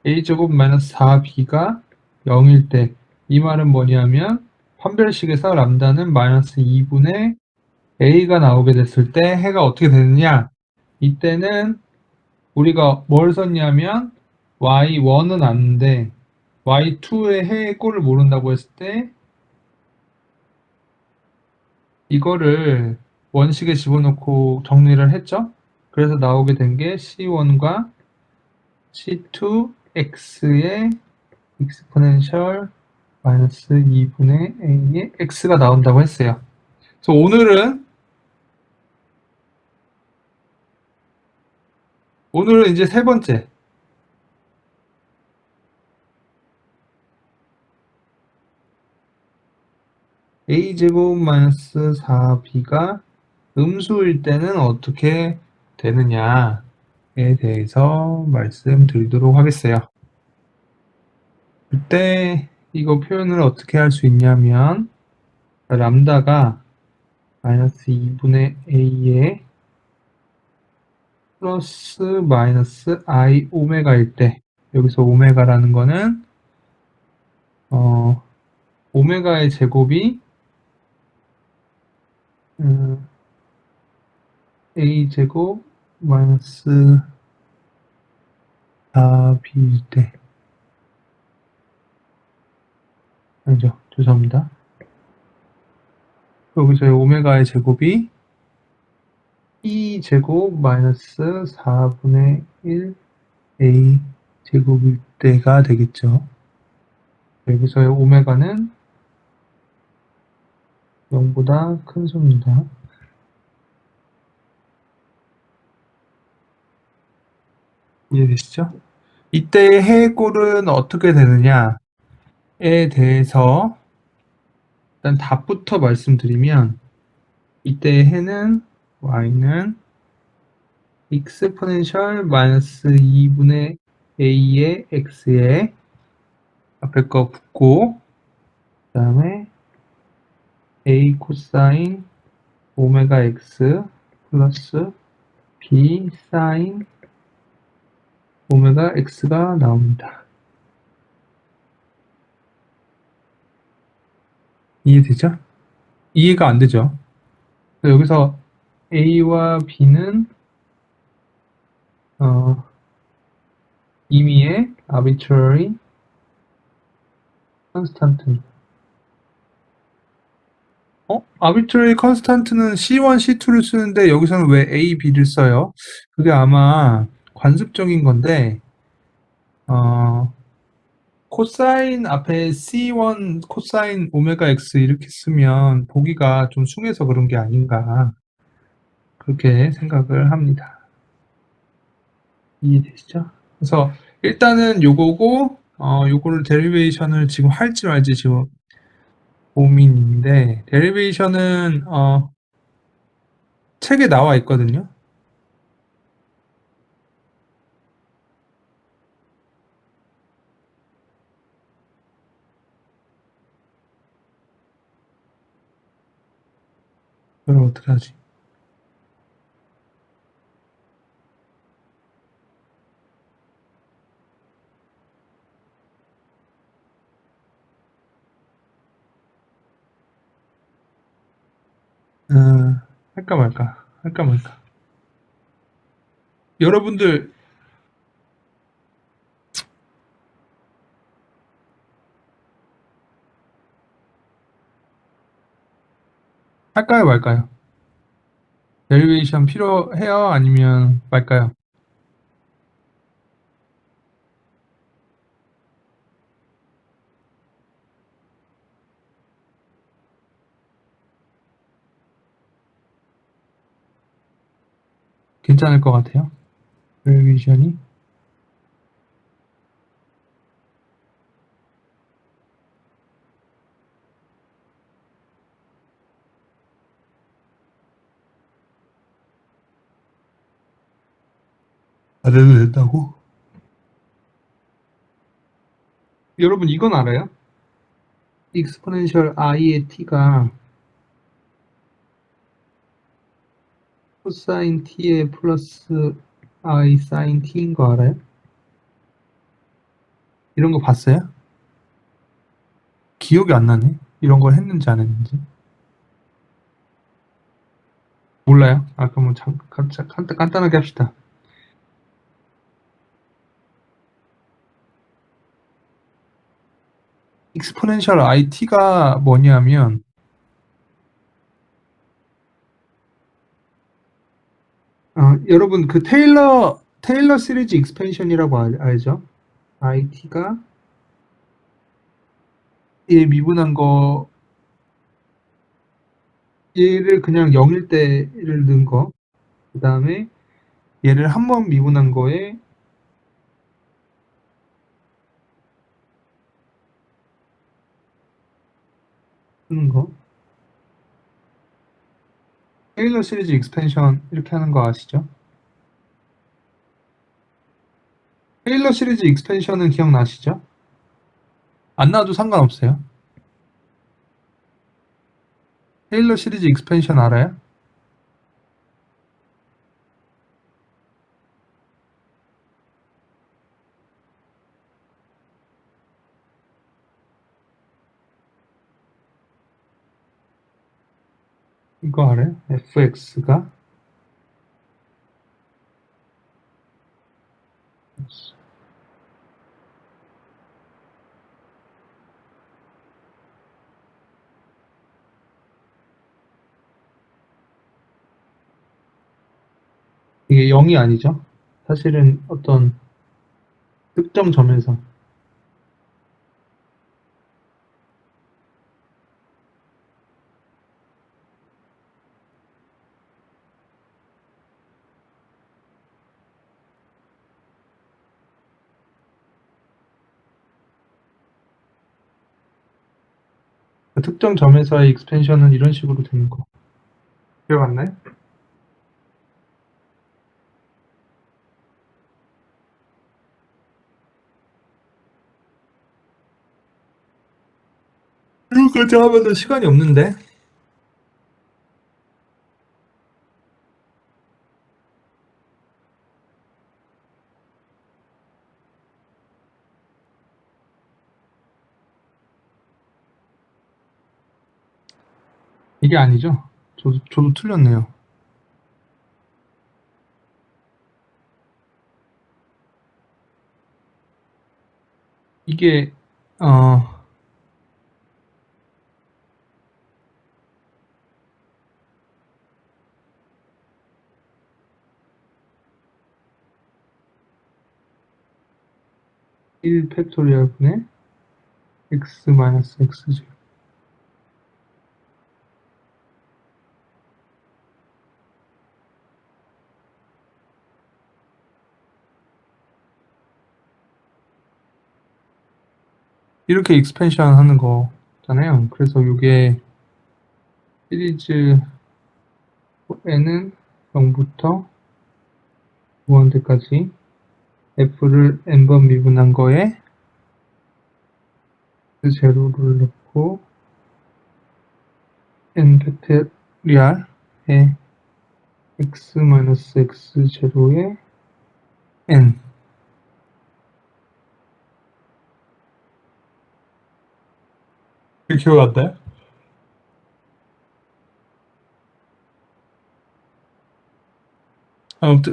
a제곱 마이너스 4b가 0일 때, 이 말은 뭐냐면 판별식에서 람다는 마이너스 2분의 a가 나오게 됐을 때 해가 어떻게 되느냐, 이때는 우리가 뭘 썼냐면 y1은 아는데 y2의 해의 꼴을 모른다고 했을 때 이거를 원식에 집어넣고 정리를 했죠. 그래서 나오게 된 게 C1과 C2x의 exponential 마이너스 2분의 a의 x가 나온다고 했어요. 그래서 오늘은 이제 세 번째, a제곱 마이너스 4b가 음수일 때는 어떻게 되느냐에 대해서 말씀드리도록 하겠어요. 그때 이거 표현을 어떻게 할 수 있냐면 람다가 마이너스 2분의 a에 플러스 마이너스 i 오메가일 때, 여기서 오메가라는 거는 오메가의 제곱이 a 제곱 마이너스 4b일 때, 아니죠, 죄송합니다. 여기서 오메가의 제곱이 e 제곱 마이너스 4분의 1 a 제곱일 때가 되겠죠. 여기서의 오메가는 0보다 큰 수입니다. 이해되시죠? 이때의 해의 꼴은 어떻게 되느냐에 대해서 일단 답부터 말씀드리면, 이때의 해는 y는 exponential 마이너스 2분의 a의 x에 앞에 거 붙고, 그 다음에 a 코사인 오메가 x 플러스 b 사인 오메가 x가 나옵니다. 이해되죠? 이해가 안 되죠? 여기서 a와 b는 임의의 arbitrary constant입니다. arbitrary constant는 C1, C2를 쓰는데 여기서는 왜 A, B를 써요? 그게 아마 관습적인 건데, 코사인 앞에 C1 코사인 오메가 X 이렇게 쓰면 보기가 좀 숭해서 그런 게 아닌가, 그렇게 생각을 합니다. 이해되시죠? 그래서 일단은 요거고, 요거를 데리베이션을 지금 할지 말지 지금 고민인데, 데리베이션은 책에 나와 있거든요. 그럼 어떡하지? 할까 말까, 할까 말까. 여러분들 할까요 말까요? 데리베이션 필요해요? 아니면 말까요? 괜찮을 것 같아요? 데리베이션이? 안 해도 된다고? 여러분 이건 알아요? 익스포넨셜 i의 t가 코사인 t의 플러스 i 사인 t인 거 알아요? 이런 거 봤어요? 기억이 안 나네. 이런 걸 했는지 안 했는지. 몰라요? 아, 그러면 간단하게 합시다. 익스포넨셜 IT가 뭐냐면, 여러분 그 테일러 시리즈 익스펜션이라고 알죠? IT가 얘 미분한 거, 얘를 그냥 0일 때를 넣은 거, 그 다음에 얘를 한 번 미분한 거에 쓰는 거. 테일러 시리즈 익스펜션 이렇게 하는 거 아시죠? 테일러 시리즈 익스펜션은 기억나시죠? 안 나와도 상관없어요. 테일러 시리즈 익스펜션 알아요? 이거 알아요? fx가 이게 0이 아니죠? 사실은 어떤 특정 점에서 그 특정 점에서의 익스펜션은 이런 식으로 되는 거. 기억 안 나요? 이거까지 하면은 시간이 없는데? 이게 아니죠? 저도 틀렸네요. 이게, 어, 1 팩토리얼 분의 x 마이너스 x죠. 이렇게 익스펜션 하는 거잖아요. 그래서 이게 시리즈 n은 0부터 무한대까지 f를 n번 미분한 거에 그 제로를 넣고 n 팩토리얼에 x 마이너스 x 제로에 n. 기억 안 나요?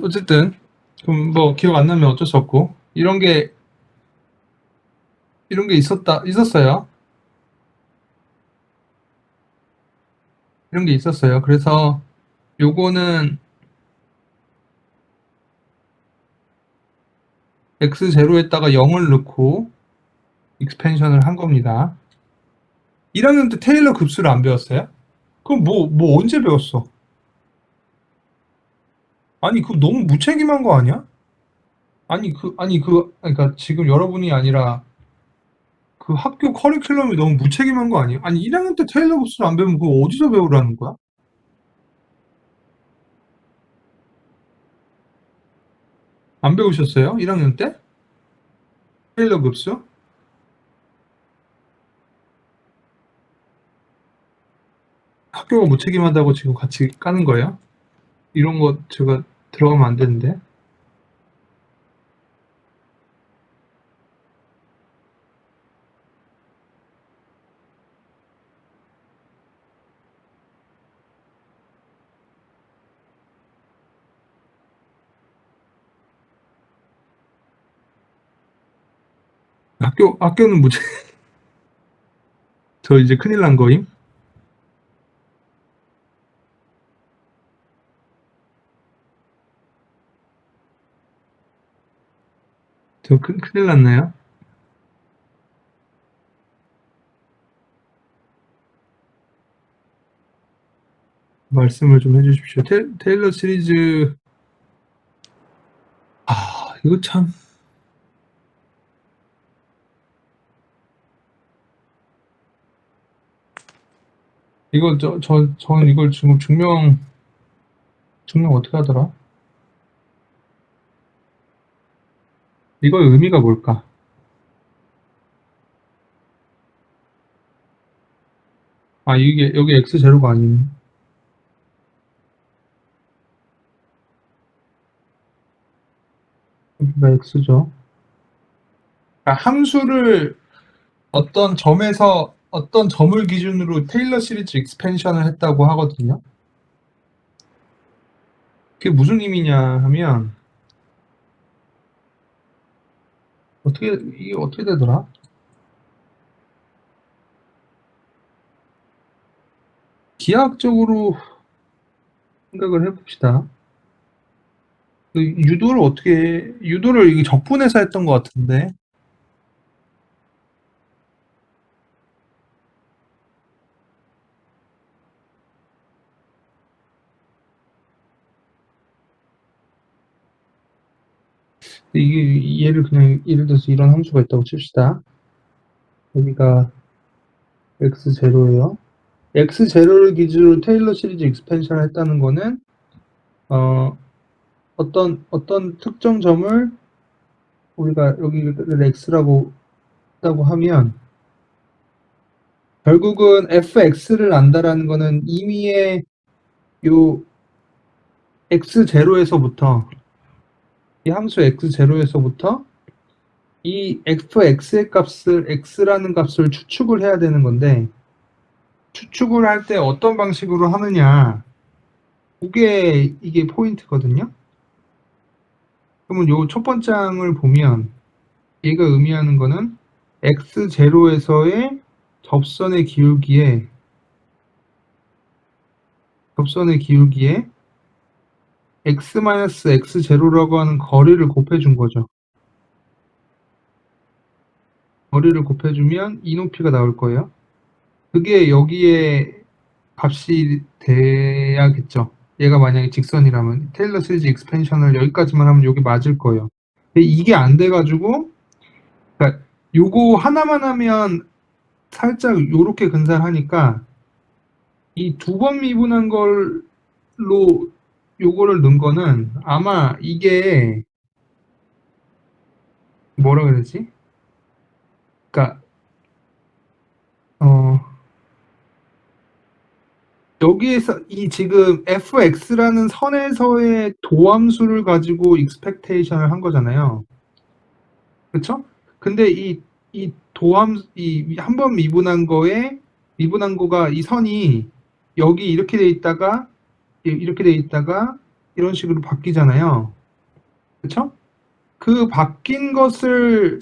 어쨌든 그럼 뭐 기억 안 나면 어쩔 수 없고 이런 게 있었어요. 이런 게 있었어요. 그래서 요거는 x 제로에다가 0을 넣고 익스펜션을 한 겁니다. 1학년 때 테일러 급수를 안 배웠어요? 그럼 뭐 언제 배웠어? 아니 그거 너무 무책임한 거 아니야? 그러니까 지금 여러분이 아니라 그 학교 커리큘럼이 너무 무책임한 거 아니에요? 아니 1학년 때 테일러 급수를 안 배우면 그거 어디서 배우라는 거야? 안 배우셨어요? 1학년 때? 테일러 급수? 학교가 무책임하다고 지금 같이 까는 거예요? 이런 거 제가 들어가면 안 되는데. 학교는 무제 저 이제 큰일 난 거임? 저 큰일 났나요? 말씀을 좀 해주십시오. 테일러 시리즈, 이거 참, 이거 전 이걸 지금 증명 어떻게 하더라? 이거의 의미가 뭘까? 이게, 여기 X0가 아니네. 여기가 X죠. 함수를 어떤 점을 기준으로 테일러 시리즈 익스펜션을 했다고 하거든요. 그게 무슨 의미냐 하면, 이게 어떻게 되더라? 기하학적으로 생각을 해봅시다. 유도를 이게 적분해서 했던 것 같은데, 이게 예를 들어서 이런 함수가 있다고 칩시다. 여기가 x0예요. x0를 기준으로 테일러 시리즈 익스펜션을 했다는 거는 어, 어떤 특정 점을 우리가 여기를 x라고 했다고 하면 결국은 fx를 안다라는 거는 이미의 요 x0에서부터 이 함수 x0에서부터 이 fx의 값을 x라는 값을 추측을 해야 되는 건데 추측을 할 때 어떤 방식으로 하느냐 그게 이게 포인트거든요. 그러면 요 첫 번째 항을 보면 얘가 의미하는 거는 x0에서의 접선의 기울기에 x-x0라고 하는 거리를 곱해준 거죠. 거리를 곱해주면 이 높이가 나올 거예요. 그게 여기에 값이 돼야겠죠. 얘가 만약에 직선이라면 테일러 시리즈 익스펜션을 여기까지만 하면 여기 맞을 거예요. 근데 이게 안 돼가지고 그러니까 요거 하나만 하면 살짝 요렇게 근사하니까 이 두 번 미분한 걸로 요거를 넣은 거는 아마 이게 뭐라 그러지? 그러니까 어 여기에서 이 지금 fx라는 선에서의 도함수를 가지고 익스펙테이션을 한 거잖아요. 그쵸? 근데 이 한 번 미분한 거가 이 선이 여기 이렇게 돼 있다가 이렇게 돼 있다가 이런 식으로 바뀌잖아요. 그쵸? 그 바뀐 것을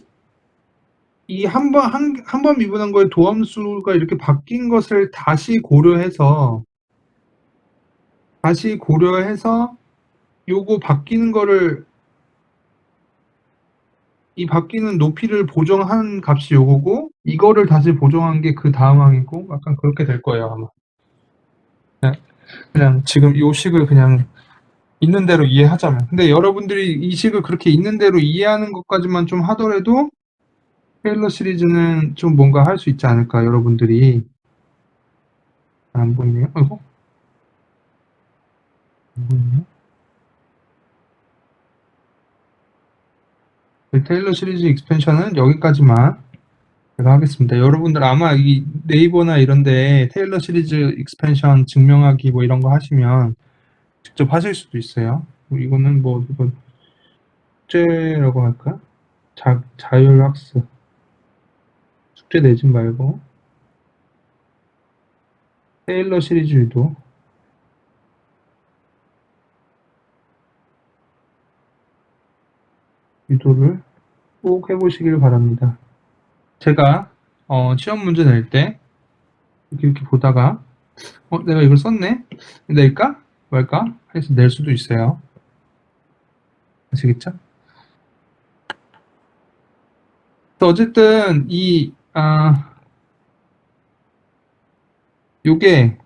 이 한 번 미분한 거의 도함수가 이렇게 바뀐 것을 다시 고려해서 요거 바뀌는 거를 이 바뀌는 높이를 보정한 값이 요거고 이거를 다시 보정한 게 그 다음 항이고 약간 그렇게 될 거예요 아마. 그냥 지금 요 식을 그냥 있는 대로 이해하자면. 근데 여러분들이 이 식을 그렇게 있는 대로 이해하는 것까지만 좀 하더라도 테일러 시리즈는 좀 뭔가 할 수 있지 않을까 여러분들이. 안 보이네요. 아이고 안 보이네요. 테일러 시리즈 익스펜션은 여기까지만 제가 하겠습니다. 여러분들 아마 이 네이버나 이런데 테일러 시리즈 익스펜션 증명하기 뭐 이런 거 하시면 직접 하실 수도 있어요. 이거는 뭐 이거 숙제라고 할까? 자율학습 숙제 내지 말고 테일러 시리즈 유도를 꼭 해보시길 바랍니다. 제가 시험 문제 낼 때 이렇게 보다가 내가 이걸 썼네? 낼까? 말까? 해서 낼 수도 있어요. 아시겠죠? 그래서 어쨌든 요게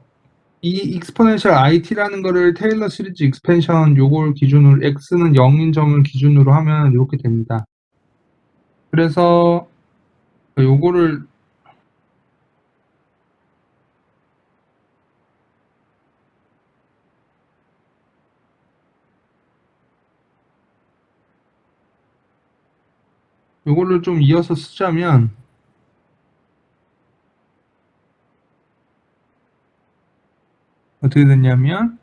이 익스포넨셜 it라는 거를 테일러 시리즈 익스펜션 요걸 기준으로 x는 0인 점을 기준으로 하면 이렇게 됩니다. 그래서 요거를 좀 이어서 쓰자면 어떻게 됐냐면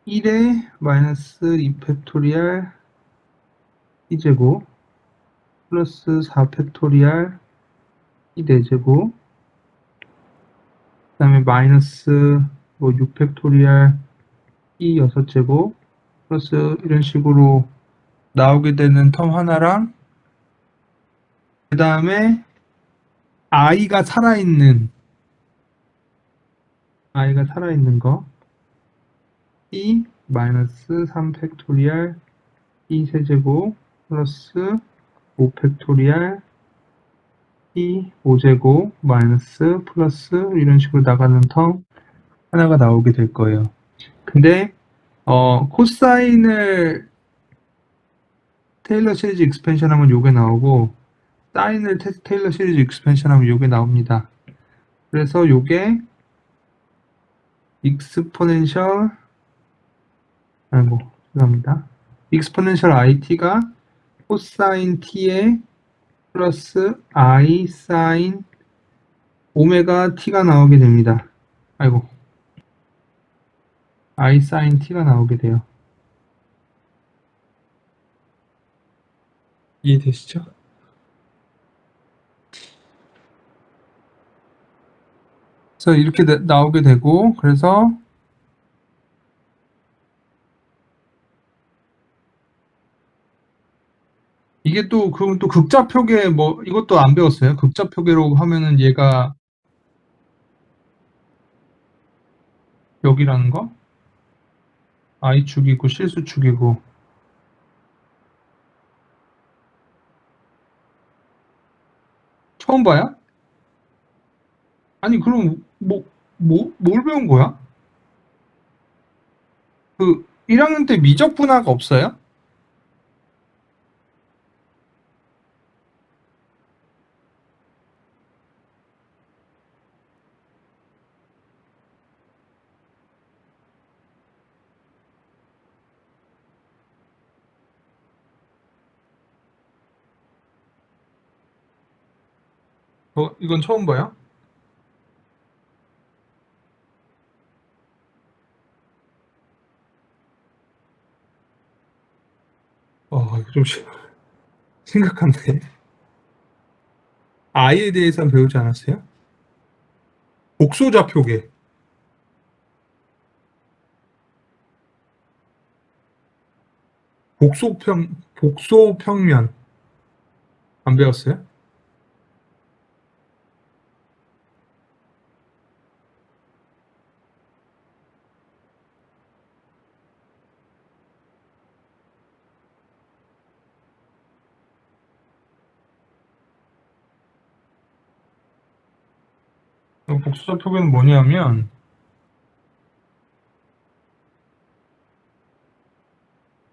1에 마이너스 2 팩토리얼 이제곱 플러스 4 팩토리얼 이 4제곱 그 다음에 마이너스 6 팩토리얼 이 6제곱 플러스 이런 식으로 나오게 되는 텀 하나랑 그 다음에 i가 살아있는 거 이 마이너스 3 팩토리얼 이 세제곱 플러스 5 팩토리얼 이 5제곱 마이너스 플러스 이런 식으로 나가는 텀 하나가 나오게 될 거예요. 근데 코사인을 테일러 시리즈 익스펜션 하면 요게 나오고 사인을 테일러 시리즈 익스펜션 하면 요게 나옵니다. 그래서 요게 익스포넨셜 죄송합니다. 익스포넨셜 it가 코사인 t에 플러스 i 사인 오메가 t가 나오게 됩니다. i 사인 t가 나오게 돼요. 이해되시죠? 그래서 이렇게 나오게 되고 그래서 이게 또 그럼 또 극좌표계 이것도 안 배웠어요? 극좌표계로 하면은 얘가 여기라는 거? i축이고 실수축이고 처음 봐요? 아니 그럼 뭘 배운 거야? 그 1학년 때 미적 분화가 없어요? 이건 처음 봐요? 이거 좀 심각한데. i에 대해서는 배우지 않았어요? 복소좌표계. 복소평면 안 배웠어요? 복소좌표계는 뭐냐면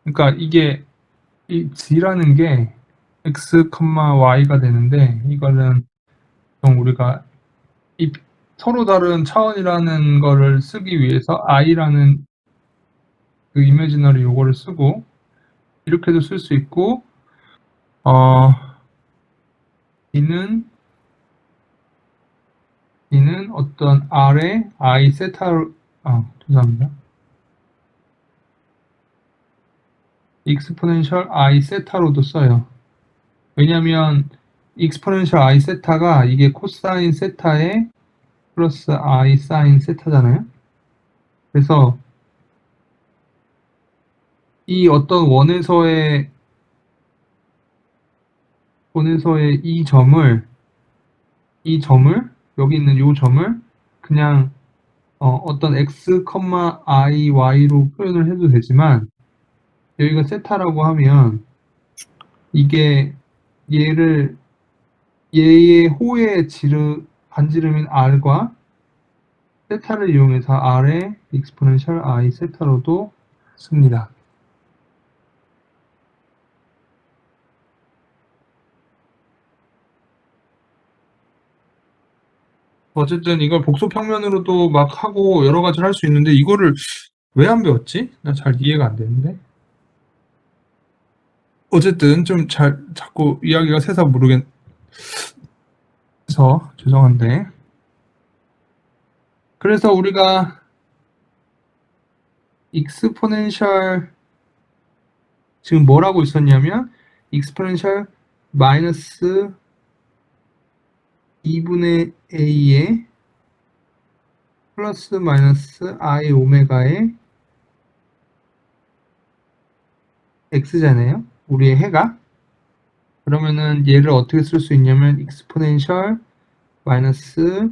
그러니까 이게 이 g라는 게 x, y가 되는데 이거는 좀 우리가 이 서로 다른 차원이라는 거를 쓰기 위해서 i라는 그 이미지너리 요거를 쓰고 이렇게도 쓸 수 있고 b는 어떤 r에 i 세타로 죄송합니다. exponential i 세타로도 써요. 왜냐면 exponential i 세타가 이게 코사인 세타에 플러스 i 사인 세타잖아요. 그래서 이 어떤 원에서의 이 점을 이 점을, 여기 있는 이 점을 그냥 어떤 x, i, y로 표현을 해도 되지만 여기가 세타라고 하면 이게 얘의 호의 반지름인 r과 세타를 이용해서 r의 exponential i 세타로도 씁니다. 어쨌든 이걸 복소평면으로도 막 하고 여러 가지를 할 수 있는데 이거를 왜 안 배웠지? 나 잘 이해가 안 되는데. 어쨌든 좀 자꾸 이야기가 새서 모르겠어서 죄송한데. 그래서 우리가 익스포넨셜 지금 뭐라고 있었냐면 익스포넨셜 마이너스 2분의 a에 플러스 마이너스 i 오메가의 x잖아요. 우리의 해가. 그러면은 얘를 어떻게 쓸 수 있냐면 익스포넨셜 마이너스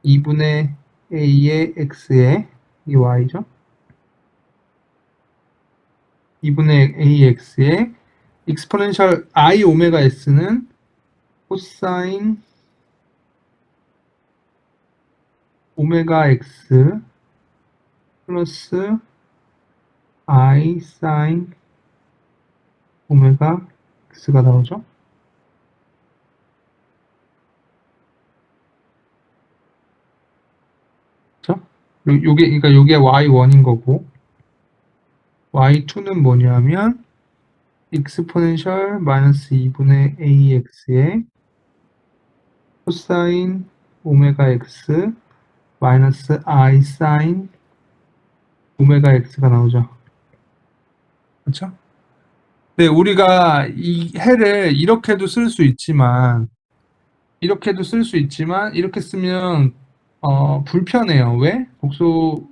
2분의 a의 x에 이 y죠. 2분의 ax에 익스포넨셜 i 오메가 s는 코사인 오메가 x 플러스 i 사인 오메가 x가 나오죠. 그렇죠? 그러니까 요게 y1인 거고 y2는 뭐냐면 익스포넨셜 마이너스 2분의 ax에 코사인 오메가 x 마이너스 i 사인 오메가 x가 나오죠. 그렇죠? 네, 우리가 이 해를 이렇게도 쓸 수 있지만 이렇게 쓰면 불편해요. 왜? 복소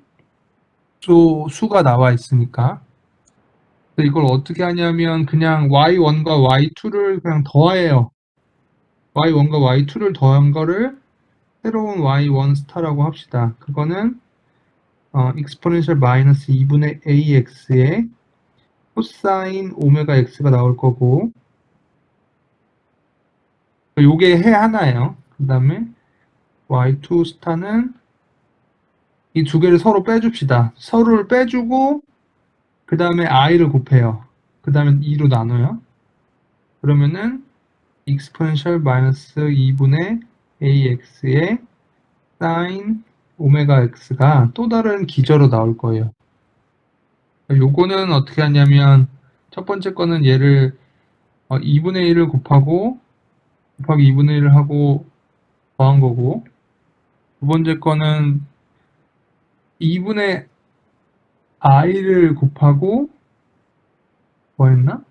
수가 나와 있으니까. 이걸 어떻게 하냐면 그냥 y1과 y2를 그냥 더해요. y1과 y2를 더한 거를 새로운 y1 스타라고 합시다. 그거는 exponential 마이너스 2분의 ax에 코사인 오메가 x가 나올 거고 요게 해 하나예요. 그 다음에 y2 스타는 이 두 개를 서로 빼줍시다. 서로를 빼주고 그 다음에 i를 곱해요. 그 다음에 2로 나눠요. 그러면은 exponential 마이너스 2분의 ax의 sin 오메가 x가 또 다른 기저로 나올 거예요. 요거는 어떻게 하냐면 첫 번째 거는 얘를 2분의 1을 곱하기 2분의 1을 하고 더한 거고 두 번째 거는 2분의 i를 곱하고 뭐 했나?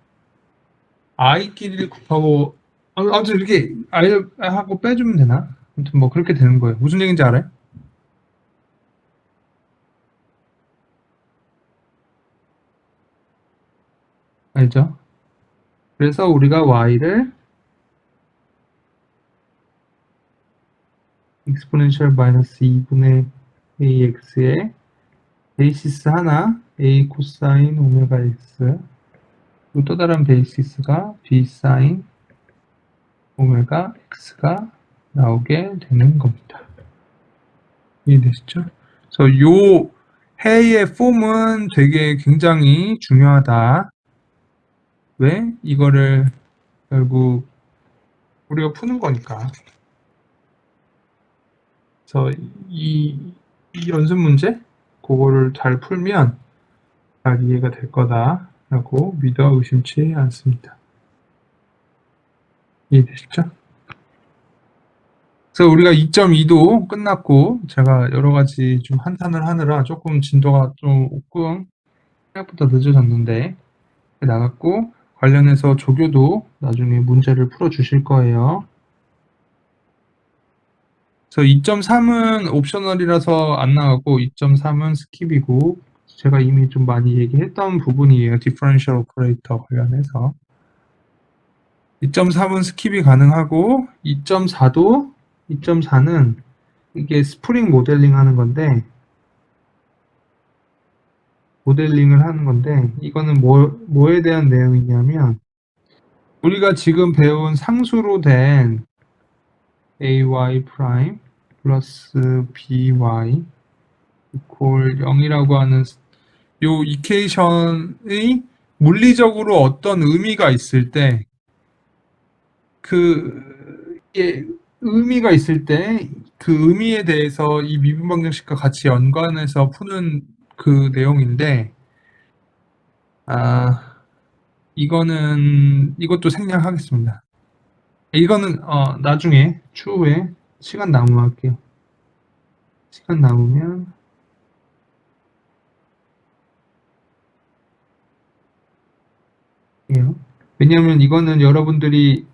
i끼리를 곱하고 아무튼 이렇게 i를 하고 빼주면 되나? 아무튼 뭐 그렇게 되는 거예요. 무슨 얘기인지 알아요? 알죠? 그래서 우리가 y를 exponential 마이너스 2분의 ax에 베이시스 하나 a 코사인 오메가 x 그리고 또 다른 베이시스가 b 사인 오메가 x가 나오게 되는 겁니다. 이해되시죠? 그래서 요 해의 폼은 되게 굉장히 중요하다. 왜? 이거를 결국 우리가 푸는 거니까. 그래서 이 연습 문제 그거를 잘 풀면 잘 이해가 될 거다라고 믿어 의심치 않습니다. 이해되시죠? 그래서 우리가 2.2도 끝났고 제가 여러 가지 좀 한탄을 하느라 조금 진도가 좀 생각보다 늦어졌는데 나갔고 관련해서 조교도 나중에 문제를 풀어 주실 거예요. 그래서 2.3은 옵셔널이라서 안 나가고 2.3은 스킵이고 제가 이미 좀 많이 얘기했던 부분이에요. 디퍼런셜 오퍼레이터 관련해서 2.3은 스킵이 가능하고 2.4도 2.4는 이게 스프링 모델링을 하는 건데, 이거는 뭐에 대한 내용이냐면, 우리가 지금 배운 상수로 된 ay 프라임 플러스 by 이퀄 0이라고 하는 요 이퀘이션의 물리적으로 어떤 의미가 있을 때, 이게 의미가 있을 때, 그 의미에 대해서 이 미분 방정식과 같이 연관해서 푸는 그 내용인데, 이것도 생략하겠습니다. 이거는, 나중에, 추후에, 시간 남으면 할게요. 시간 남으면, 해요. 왜냐면 이거는 여러분들이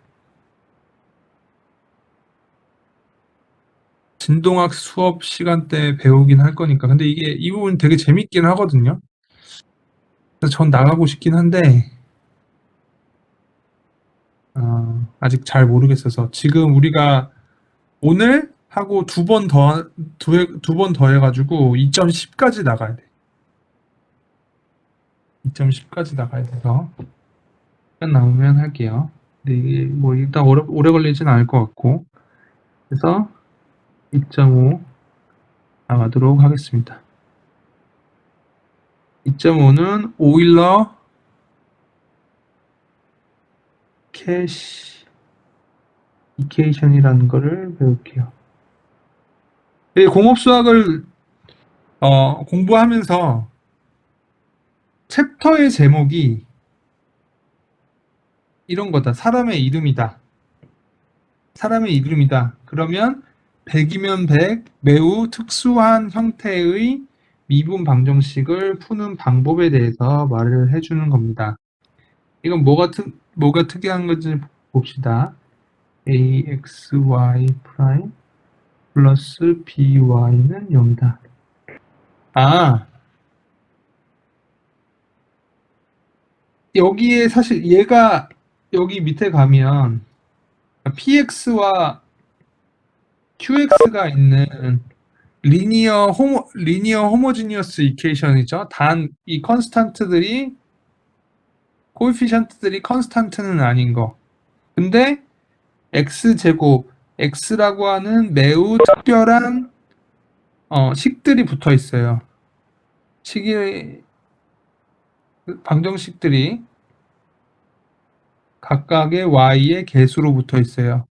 진동학 수업 시간 때 배우긴 할 거니까. 근데 이 부분 되게 재밌긴 하거든요. 그래서 전 나가고 싶긴 한데, 아직 잘 모르겠어서. 지금 우리가 오늘 하고 두 번 더 해가지고 2.10까지 나가야 돼. 2.10까지 나가야 돼서. 시간 남으면 할게요. 근데 이게 뭐 일단 오래 걸리진 않을 것 같고. 그래서 2.5 나가도록 하겠습니다. 2.5는 오일러 캐시 이케이션이라는 거를 배울게요. 이 공업수학을 공부하면서 챕터의 제목이 이런 거다. 사람의 이름이다. 사람의 이름이다. 그러면 100이면 100, 매우 특수한 형태의 미분 방정식을 푸는 방법에 대해서 말을 해주는 겁니다. 이건 뭐가 특이한 건지 봅시다. axy 프라임 플러스 by는 0이다. 여기에 사실 얘가 여기 밑에 가면 px와 qx가 있는 리니어 호모지니어스 이퀘이션이죠. 단 이 코에피션트들이 컨스탄트는 아닌 거. 근데 x제곱 x라고 하는 매우 특별한 식들이 붙어 있어요. 방정식들이 각각의 y의 개수로 붙어 있어요.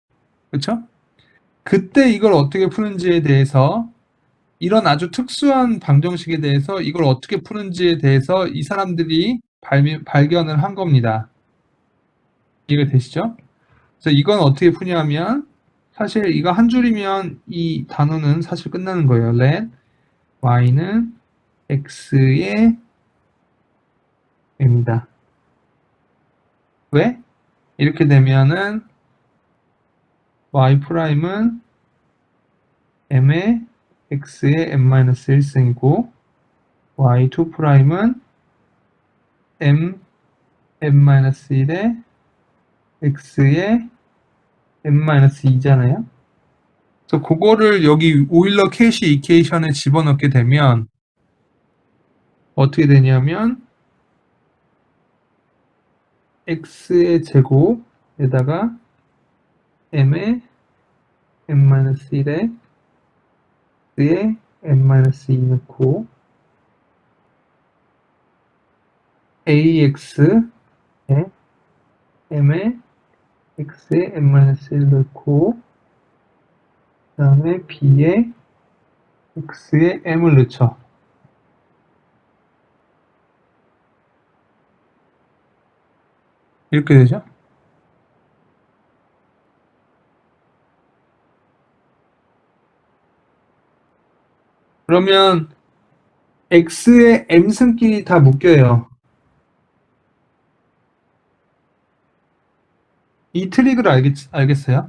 그렇죠? 그때 이걸 어떻게 푸는지에 대해서, 이런 아주 특수한 방정식에 대해서 이걸 어떻게 푸는지에 대해서 이 사람들이 발견을 한 겁니다. 이해가 되시죠? 그래서 이건 어떻게 푸냐면, 사실 이거 한 줄이면 이 단어는 사실 끝나는 거예요. let y는 x의 m이다. 왜? 이렇게 되면은 y 프라임은 m의 x의 m-1승이고 y2 프라임은 m-1의 x의 m-2잖아요. 그래서 그거를 여기 오일러 캐시 이퀘이션에 집어넣게 되면 어떻게 되냐면 x의 제곱에다가 m의 m-1의 x의 m-2 넣고 ax에 m의 x의 m-1 넣고 그 다음에 b에 x의 m을 넣죠. 이렇게 되죠. 그러면 x의 m승끼리 다 묶여요. 이 트릭을 알겠어요?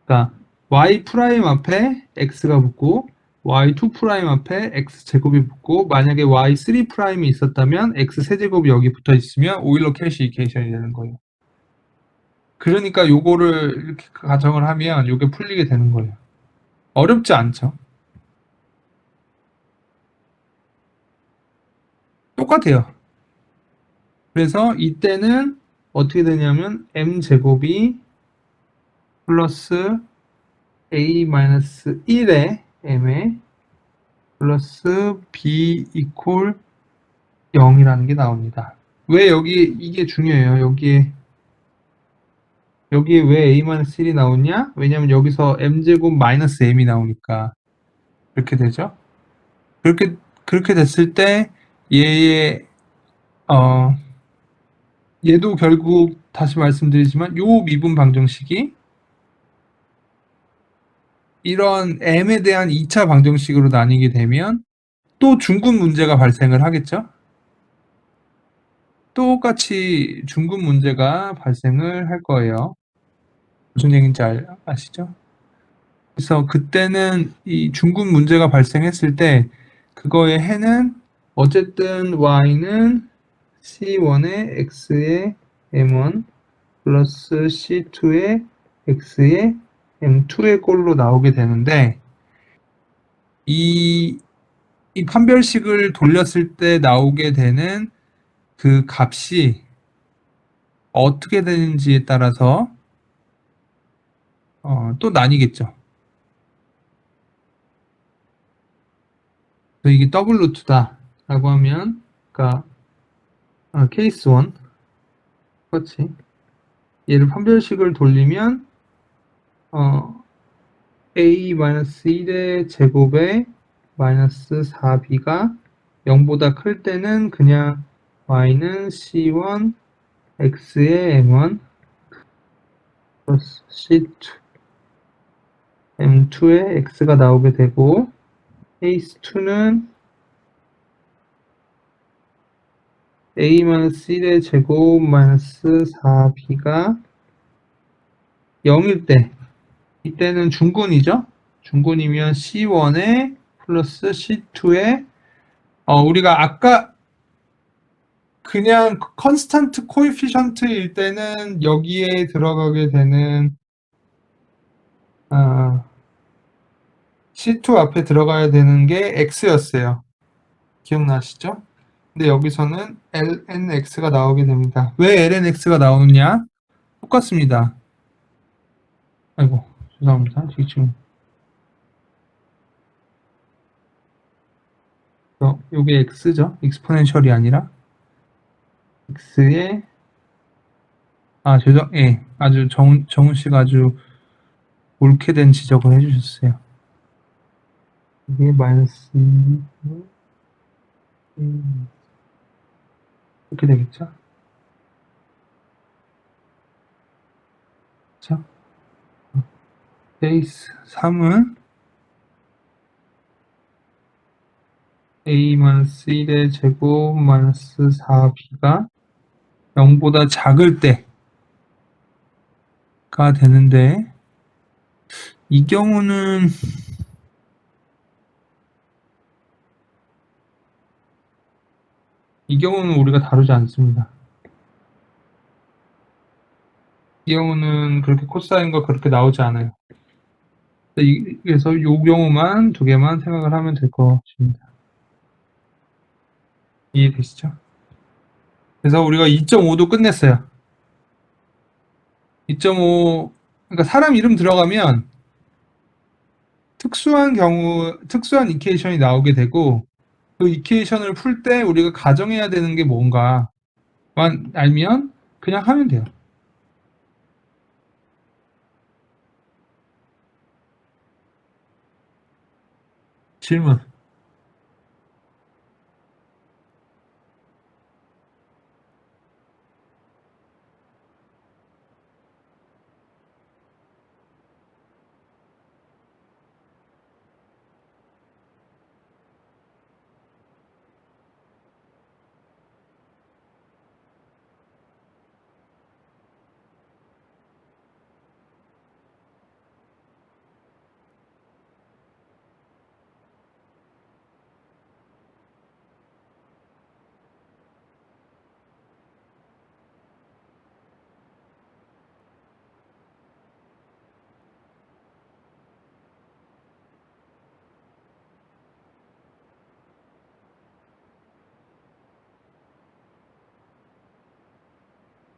그러니까 y 프라임 앞에 x가 붙고 y2 프라임 앞에 x 제곱이 붙고 만약에 y3 프라임이 있었다면 x 세제곱이 여기 붙어 있으면 오일러 캐시 이퀘이션이 되는 거예요. 그러니까 요거를 이렇게 가정을 하면 요게 풀리게 되는 거예요. 어렵지 않죠. 똑같아요. 그래서 이때는 어떻게 되냐면 m제곱이 플러스 a-1의 m에 플러스 b 이퀄 0이라는 게 나옵니다. 왜 이게 중요해요. 여기에 왜 a-1이 나오냐? 왜냐면 여기서 m제곱 마이너스 m이 나오니까 그렇게 되죠. 그렇게 그렇게 됐을 때 얘의 어 얘도 결국 다시 말씀드리지만 요 미분 방정식이 이런 m에 대한 2차 방정식으로 나뉘게 되면 또 중급 문제가 발생을 하겠죠. 똑같이 중급 문제가 발생을 할 거예요. 무슨 얘기인지 아시죠? 그래서 그때는 이 중급 문제가 발생했을 때 그거의 해는 어쨌든 y는 c1의 x의 m1 플러스 c2의 x의 m2의 꼴로 나오게 되는데 이, 이 판별식을 돌렸을 때 나오게 되는 그 값이 어떻게 되는지에 따라서 또 나뉘겠죠. 그래서 이게 더블 루트다 라고 하면 그러니까 케이스 1 그렇지. 얘를 판별식을 돌리면 어, a-1의 제곱에 마이너스 4b가 0보다 클 때는 그냥 y는 c1 x의 m1 플러스 c2 m2의 x가 나오게 되고 케이스 2는 a-1의 제곱 마이너스 4b가 0일 때 이때는 중근이죠. 중근이면 C1에 플러스 C2에 우리가 아까 그냥 컨스탄트 코에피션트일 때는 여기에 들어가게 되는 C2 앞에 들어가야 되는 게 X였어요. 기억나시죠? 근데 여기서는 lnx가 나오게 됩니다. 왜 lnx가 나오느냐? 똑같습니다. 아이고 죄송합니다. 지금 요게 x죠. 익스포넨셜이 아니라 x의 예. 아주 정훈 씨가 아주 옳게 된 지적을 해주셨어요. 이게 마이너스 이렇게 되겠죠? 그쵸? 베이스 3은 a-1의 제곱 마이너스 4b가 0보다 작을 때가 되는데 이 경우는 우리가 다루지 않습니다. 이 경우는 그렇게 코사인과 그렇게 나오지 않아요. 그래서 이 경우만 두 개만 생각을 하면 될 것 같습니다. 이해되시죠? 그래서 우리가 2.5도 끝냈어요. 2.5 그러니까 사람 이름 들어가면 특수한 이퀘이션이 나오게 되고 그 이퀘이션을 풀 때 우리가 가정해야 되는 게 뭔가만 알면 그냥 하면 돼요. 질문.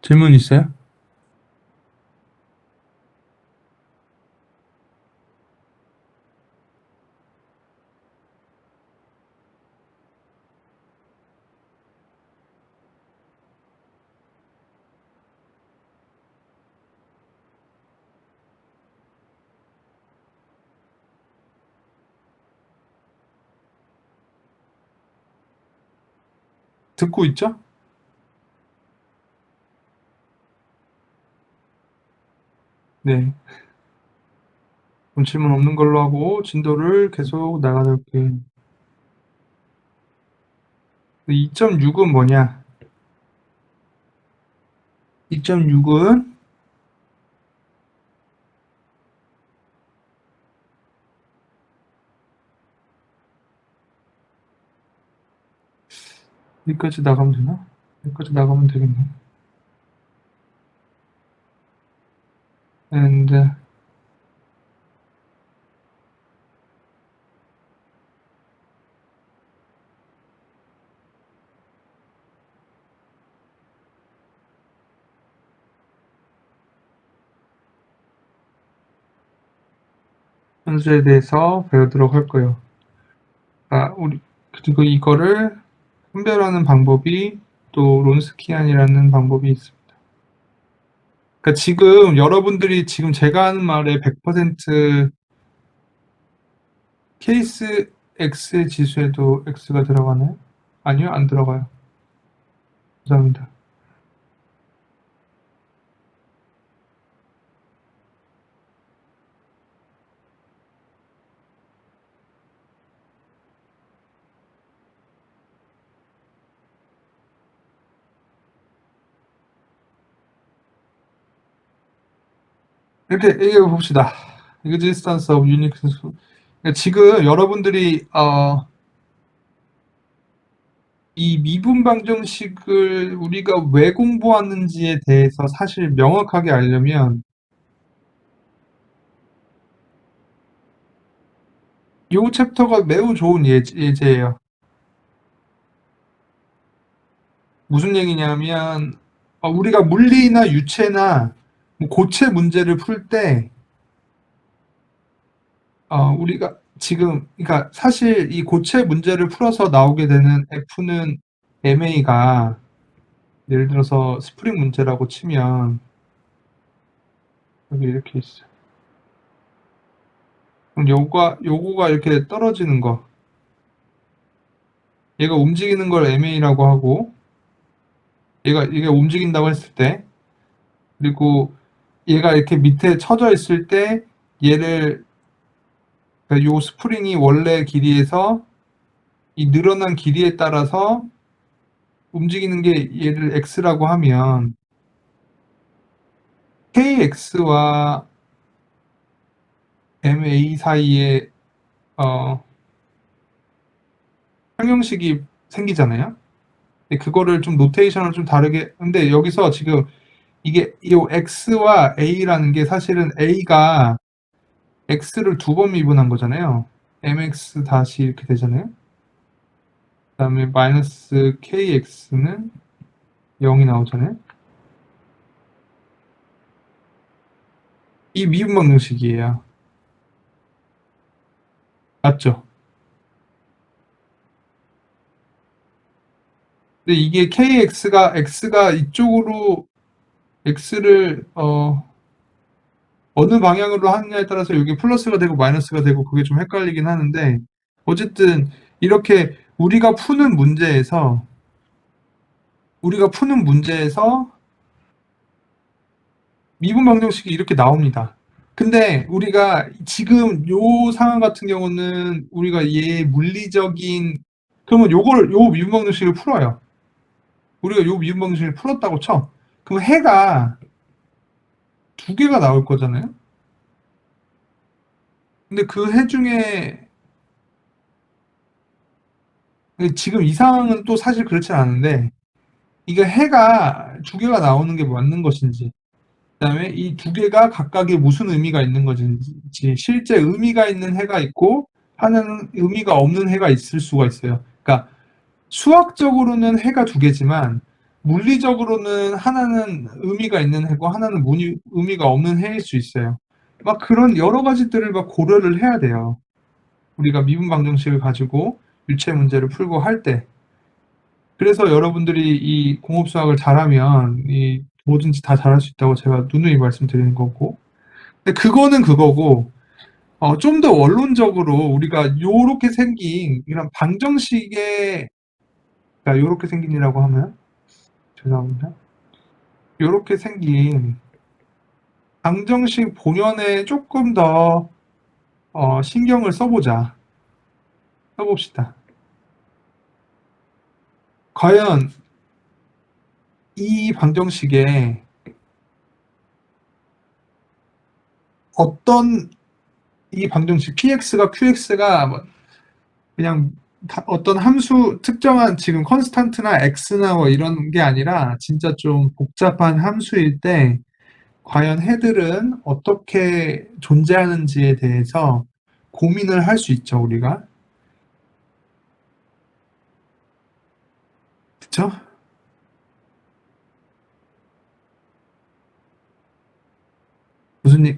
질문 있어요? 듣고 있죠? 네. 그럼 질문 없는 걸로 하고 진도를 계속 나가볼게요. 2.6은 뭐냐? 2.6은 여기까지 나가면 되나? 여기까지 나가면 되겠네. and 현수에 대해서 배우도록 할 거예요. 그리고 이거를 분별하는 방법이 또 론스키안이라는 방법이 있습니다. 그러니까 지금 여러분들이 지금 제가 하는 말에 100% 케이스 X의 지수에도 X가 들어가나요? 아니요, 안 들어가요. 감사합니다. 이렇게 얘기해 봅시다. existence of unique 그러니까 지금 여러분들이 이 미분 방정식을 우리가 왜 공부하는지에 대해서 사실 명확하게 알려면 이 챕터가 매우 좋은 예제예요. 무슨 얘기냐면 우리가 물리나 유체나 뭐 고체 문제를 풀 때 우리가 지금 그러니까 사실 이 고체 문제를 풀어서 나오게 되는 F는 MA가 예를 들어서 스프링 문제라고 치면 여기 이렇게 있어요. 그럼 요거가 이렇게 떨어지는 거 얘가 움직이는 걸 MA라고 하고 이게 움직인다고 했을 때 그리고 얘가 이렇게 밑에 쳐져 있을 때 얘를 그러니까 요 스프링이 원래 길이에서 이 늘어난 길이에 따라서 움직이는 게 얘를 x라고 하면 kx와 ma 사이에 평형식이 생기잖아요. 근데 그거를 좀 노테이션을 좀 다르게 근데 여기서 지금 이게 이 x와 a라는 게 사실은 a가 x를 두 번 미분한 거잖아요. mx 다시 이렇게 되잖아요. 그 다음에 마이너스 kx는 0이 나오잖아요. 이 미분 방정식이에요. 맞죠? 근데 이게 x가 이쪽으로 x를 어느 방향으로 하느냐에 따라서 이게 플러스가 되고 마이너스가 되고 그게 좀 헷갈리긴 하는데 어쨌든 이렇게 우리가 푸는 문제에서 미분 방정식이 이렇게 나옵니다. 근데 우리가 지금 요 상황 같은 경우는 우리가 얘 물리적인 그러면 요 미분 방정식을 풀어요. 우리가 요 미분 방정식을 풀었다고 쳐. 그럼 해가 두 개가 나올 거잖아요. 근데 그 해 중에 지금 이 상황은 또 사실 그렇진 않은데 이게 해가 두 개가 나오는 게 맞는 것인지 그다음에 이 두 개가 각각의 무슨 의미가 있는 것인지 실제 의미가 있는 해가 있고 하나는 의미가 없는 해가 있을 수가 있어요. 그러니까 수학적으로는 해가 두 개지만 물리적으로는 하나는 의미가 있는 해고 하나는 의미가 없는 해일 수 있어요. 막 그런 여러 가지들을 막 고려를 해야 돼요. 우리가 미분 방정식을 가지고 유체 문제를 풀고 할 때. 그래서 여러분들이 이 공업 수학을 잘하면 이 뭐든지 다 잘할 수 있다고 제가 누누이 말씀드리는 거고. 근데 그거는 그거고, 좀 더 원론적으로 우리가 요렇게 생긴 이런 방정식의, 그러니까 요렇게 생긴이라고 하면, 죄송합니다. 요렇게 생긴 방정식 본연에 조금 더 신경을 써봅시다. 과연 이 방정식에 어떤 이 방정식 px가 qx가 그냥 어떤 함수 특정한 지금 컨스탄트나 x나 뭐 이런 게 아니라 진짜 좀 복잡한 함수일 때 과연 해들은 어떻게 존재하는지에 대해서 고민을 할 수 있죠, 우리가. 그쵸?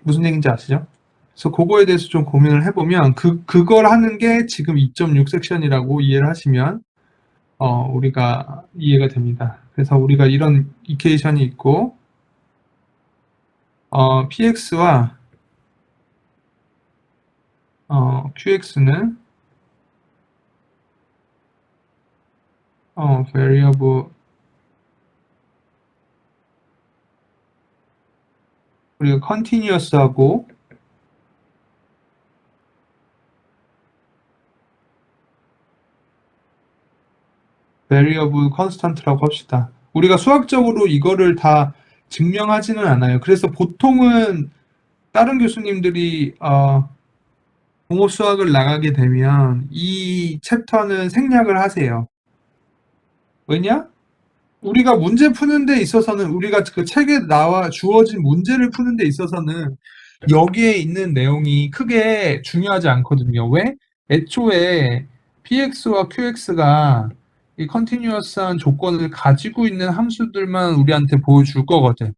무슨 얘기인지 아시죠? 그래서 그거에 대해서 좀 고민을 해보면 그걸 하는 게 지금 2.6 섹션이라고 이해를 하시면 우리가 이해가 됩니다. 그래서 우리가 이런 이퀘이션이 있고 px와 qx는 variable 우리가 continuous하고 variable constant라고 합시다. 우리가 수학적으로 이거를 다 증명하지는 않아요. 그래서 보통은 다른 교수님들이 공업 수학을 나가게 되면 이 챕터는 생략을 하세요. 왜냐? 우리가 문제 푸는 데 있어서는 우리가 그 책에 나와 주어진 문제를 푸는 데 있어서는 여기에 있는 내용이 크게 중요하지 않거든요. 왜? 애초에 px와 qx가 이 컨티뉴어스한 조건을 가지고 있는 함수들만 우리한테 보여줄 거거든.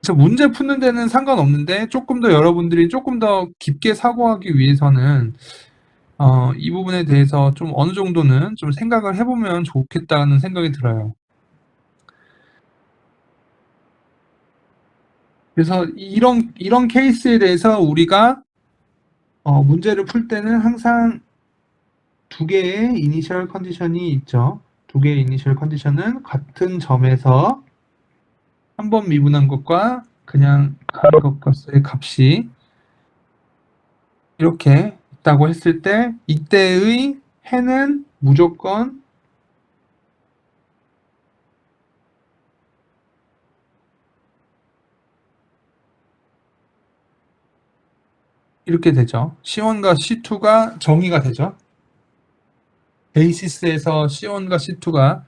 그래서 문제 푸는 데는 상관없는데 조금 더 여러분들이 조금 더 깊게 사고하기 위해서는 이 부분에 대해서 좀 어느 정도는 좀 생각을 해보면 좋겠다는 생각이 들어요. 그래서 이런 케이스에 대해서 우리가 문제를 풀 때는 항상 두 개의 이니셜 컨디션이 있죠. 두 개의 이니셜 컨디션은 같은 점에서 한 번 미분한 것과 그냥 한 것과의 값이 이렇게 있다고 했을 때 이때의 해는 무조건 이렇게 되죠. C1과 C2가 정의가 되죠. 베이시스에서 C1과 C2가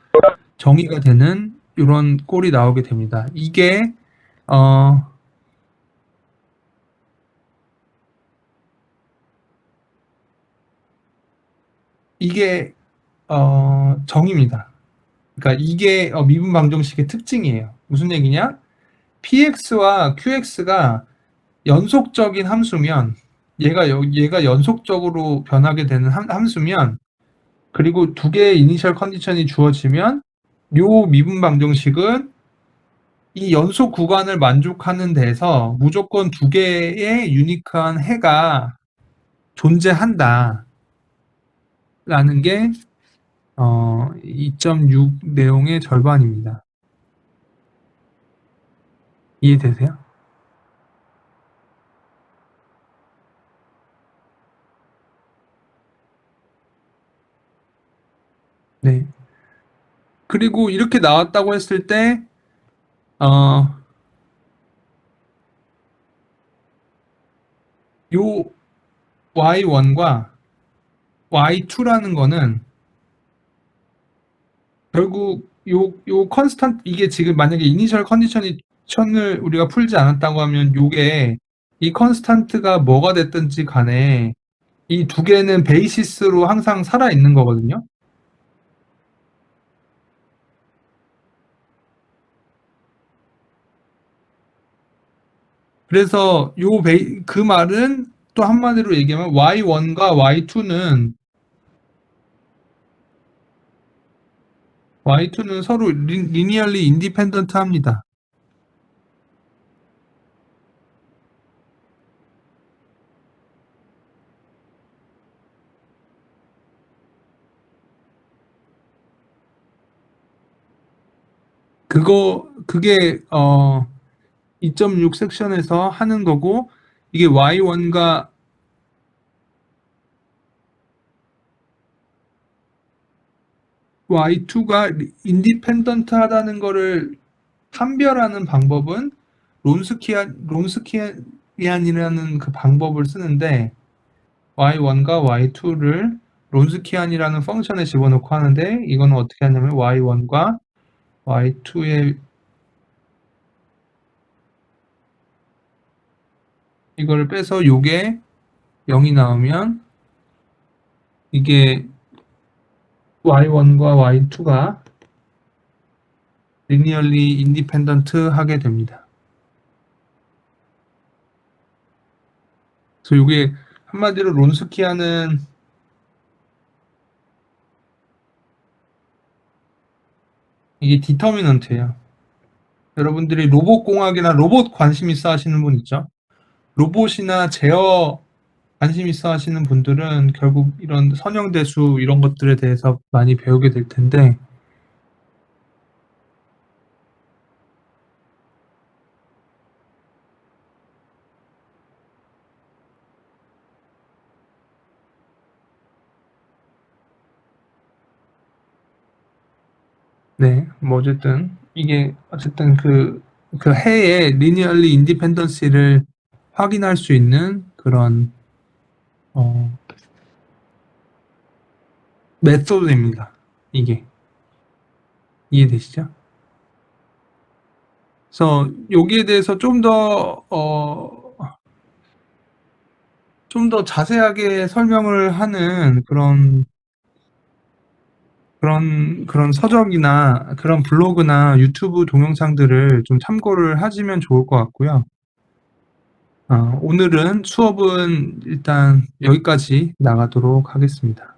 정의가 되는 이런 꼴이 나오게 됩니다. 어, 이게 정의입니다. 그러니까 이게 미분 방정식의 특징이에요. 무슨 얘기냐? px와 qx가 연속적인 함수면 얘가 연속적으로 변하게 되는 함수면 그리고 두 개의 이니셜 컨디션이 주어지면 요 미분 방정식은 이 연속 구간을 만족하는 데서 무조건 두 개의 유니크한 해가 존재한다라는 게 2.6 내용의 절반입니다. 이해되세요? 네. 그리고 이렇게 나왔다고 했을 때 요 y1과 y2라는 거는 결국 요 컨스탄트 이게 지금 만약에 이니셜 컨디션을 우리가 풀지 않았다고 하면 요게 이 컨스탄트가 뭐가 됐든지 간에 이 두 개는 베이시스로 항상 살아 있는 거거든요. 그래서 그 말은 또 한마디로 얘기하면 y1과 y2는 서로 리니얼리 인디펜던트 합니다. 그게 2.6 섹션에서 하는 거고, 이게 y1과 y2가 인디펜던트하다는 거를 판별하는 방법은 론스키안이라는 그 방법을 쓰는데, y1과 y2를 론스키안이라는 펑션에 집어넣고 하는데, 이거는 어떻게 하냐면 y1과 y2의 이거를 빼서 요게 0이 나오면 이게 y1과 y2가 리니얼리 인디펜던트 하게 됩니다. 그래서 이게 한마디로 론스키안은 이게 디터미넌트예요. 여러분들이 로봇공학이나 로봇 관심 있어 하시는 분 있죠? 로봇이나 제어 관심 있어 하시는 분들은 결국 이런 선형대수 이런 것들에 대해서 많이 배우게 될 텐데, 네, 뭐 어쨌든 이게 어쨌든 그 해의 리니얼리 인디펜던시를 확인할 수 있는 그런 어, 메소드입니다. 이게 이해되시죠? 그래서 여기에 대해서 좀 더 자세하게 설명을 하는 그런 서적이나 그런 블로그나 유튜브 동영상들을 좀 참고를 하시면 좋을 것 같고요. 오늘은 수업은 일단 여기까지 나가도록 하겠습니다.